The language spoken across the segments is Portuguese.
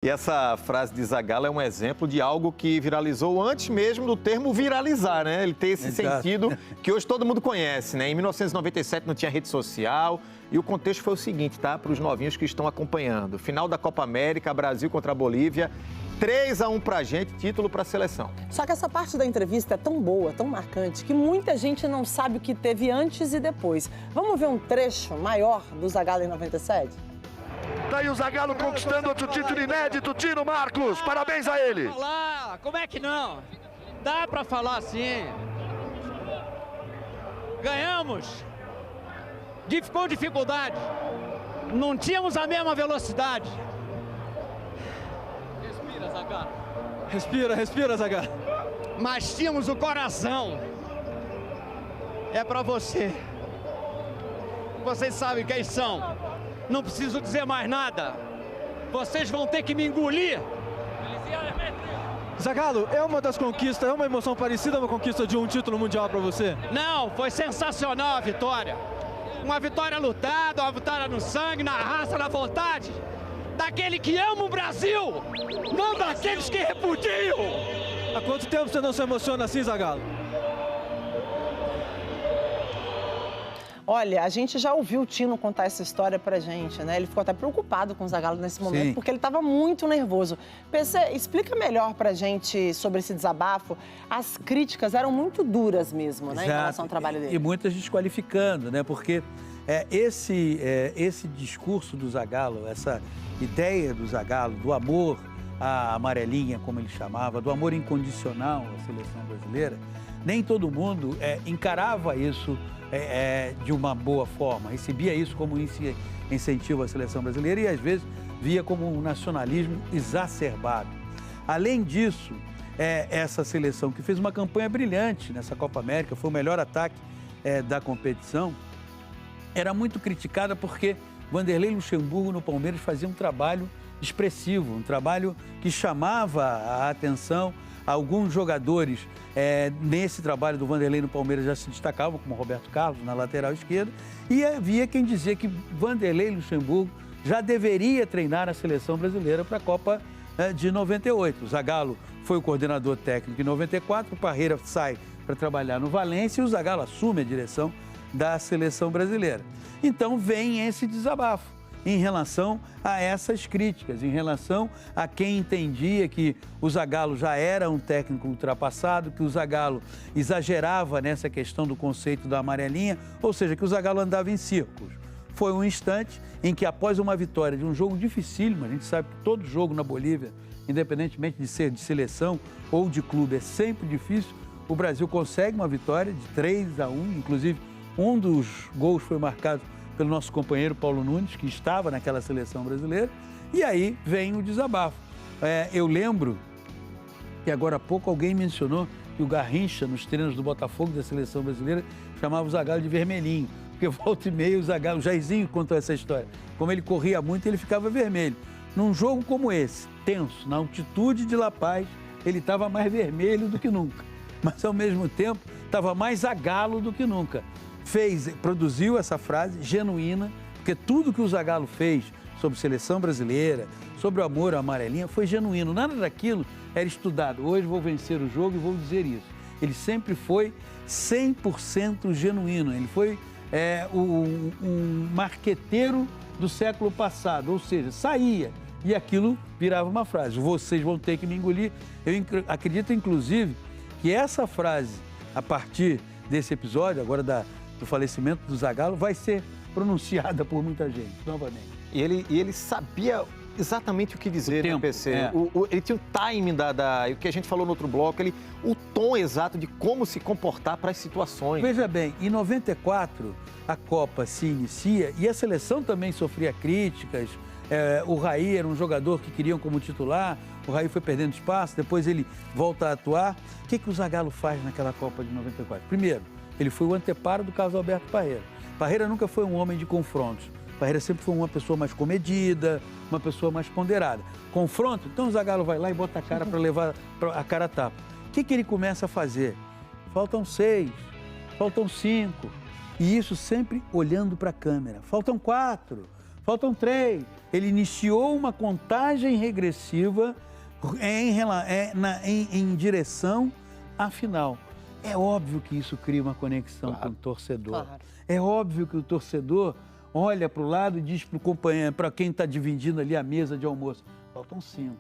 E essa frase de Zagallo é um exemplo de algo que viralizou antes mesmo do termo viralizar, né? Ele tem esse sentido que hoje todo mundo conhece, né? Em 1997 não tinha rede social e o contexto foi o seguinte, tá? Para os novinhos que estão acompanhando. Final da Copa América, Brasil contra a Bolívia, 3-1 pra gente, título pra seleção. Só que essa parte da entrevista é tão boa, tão marcante, que muita gente não sabe o que teve antes e depois. Vamos ver um trecho maior do Zagallo em 97? Tá aí o Zagallo conquistando outro título inédito. Tino Marcos, parabéns a ele. Falar, como é que não? Dá pra falar assim. Ganhamos. Com dificuldade. Não tínhamos a mesma velocidade. Respira, Zagallo. Respira, Zagallo. Mas tínhamos o coração. É pra você. Vocês sabem quem são. Não preciso dizer mais nada. Vocês vão ter que me engolir. Zagallo, é uma das conquistas, é uma emoção parecida a uma conquista de um título mundial para você? Não, foi sensacional a vitória. Uma vitória lutada, uma vitória no sangue, na raça, na vontade. Daquele que ama o Brasil, não daqueles que repudiam. Há quanto tempo você não se emociona assim, Zagallo? Olha, a gente já ouviu o Tino contar essa história pra gente, né? Ele ficou até preocupado com o Zagallo nesse momento, Sim. porque ele estava muito nervoso. PC, explica melhor pra gente sobre esse desabafo. As críticas eram muito duras mesmo, né, em relação ao trabalho dele. E muitas desqualificando, né? Porque esse discurso do Zagallo, essa ideia do Zagallo, do amor à amarelinha, como ele chamava, do amor incondicional à seleção brasileira, nem todo mundo encarava isso de uma boa forma, recebia isso como incentivo à seleção brasileira e às vezes via como um nacionalismo exacerbado. Além disso, essa seleção que fez uma campanha brilhante nessa Copa América, foi o melhor ataque da competição, era muito criticada porque Vanderlei Luxemburgo no Palmeiras fazia um trabalho expressivo, um trabalho que chamava a atenção. Alguns jogadores nesse trabalho do Vanderlei no Palmeiras já se destacavam, como Roberto Carlos na lateral esquerda, e havia quem dizia que Vanderlei Luxemburgo já deveria treinar a seleção brasileira para a Copa de 98. O Zagallo foi o coordenador técnico em 94, o Parreira sai para trabalhar no Valência e o Zagallo assume a direção da seleção brasileira. Então vem esse desabafo em relação a essas críticas, em relação a quem entendia que o Zagallo já era um técnico ultrapassado, que o Zagallo exagerava nessa questão do conceito da amarelinha, ou seja, que o Zagallo andava em círculos. Foi um instante em que, após uma vitória de um jogo dificílimo, a gente sabe que todo jogo na Bolívia, independentemente de ser de seleção ou de clube, é sempre difícil, o Brasil consegue uma vitória de 3-1, inclusive um dos gols foi marcado pelo nosso companheiro Paulo Nunes, que estava naquela seleção brasileira, e aí vem o desabafo. Eu lembro que agora há pouco alguém mencionou que o Garrincha, nos treinos do Botafogo da seleção brasileira, chamava o Zagallo de vermelhinho, porque volta e meia o Zagallo, o Jairzinho contou essa história, como ele corria muito, ele ficava vermelho. Num jogo como esse, tenso, na altitude de La Paz, ele estava mais vermelho do que nunca, mas ao mesmo tempo estava mais Zagallo do que nunca. Produziu essa frase genuína, porque tudo que o Zagallo fez sobre seleção brasileira, sobre o amor à amarelinha, foi genuíno. Nada daquilo era estudado. Hoje vou vencer o jogo e vou dizer isso. Ele sempre foi 100% genuíno. Ele foi um marqueteiro do século passado, ou seja, saía e aquilo virava uma frase. Vocês vão ter que me engolir. Eu acredito, inclusive, que essa frase, a partir desse episódio, agora do falecimento do Zagallo, vai ser pronunciada por muita gente, novamente. E ele sabia exatamente o que dizer, tempo, né, PC? Ele tinha o timing o que a gente falou no outro bloco, o tom exato de como se comportar para as situações. Veja bem, em 94, a Copa se inicia e a seleção também sofria críticas. O Raí era um jogador que queriam como titular, o Raí foi perdendo espaço, depois ele volta a atuar. O que o Zagallo faz naquela Copa de 94? Primeiro, ele foi o anteparo do Carlos Alberto Parreira. Parreira nunca foi um homem de confrontos. Parreira sempre foi uma pessoa mais comedida, uma pessoa mais ponderada. Confronto, então o Zagallo vai lá e bota a cara para levar a cara a tapa. O que ele começa a fazer? Faltam 6, faltam 5. E isso sempre olhando para a câmera. Faltam 4, faltam 3. Ele iniciou uma contagem regressiva em direção à final. É óbvio que isso cria uma conexão com o torcedor. Claro. É óbvio que o torcedor olha para o lado e diz para o companheiro, para quem está dividindo ali a mesa de almoço, faltam 5,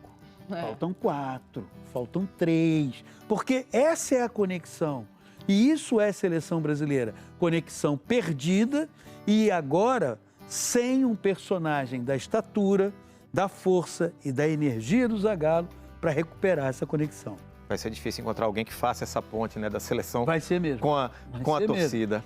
faltam 4, faltam 3. Porque essa é a conexão. E isso é seleção brasileira. Conexão perdida e agora sem um personagem da estatura, da força e da energia do Zagallo para recuperar essa conexão. Vai ser difícil encontrar alguém que faça essa ponte, né, da seleção Vai ser mesmo. com a Vai ser torcida. mesmo.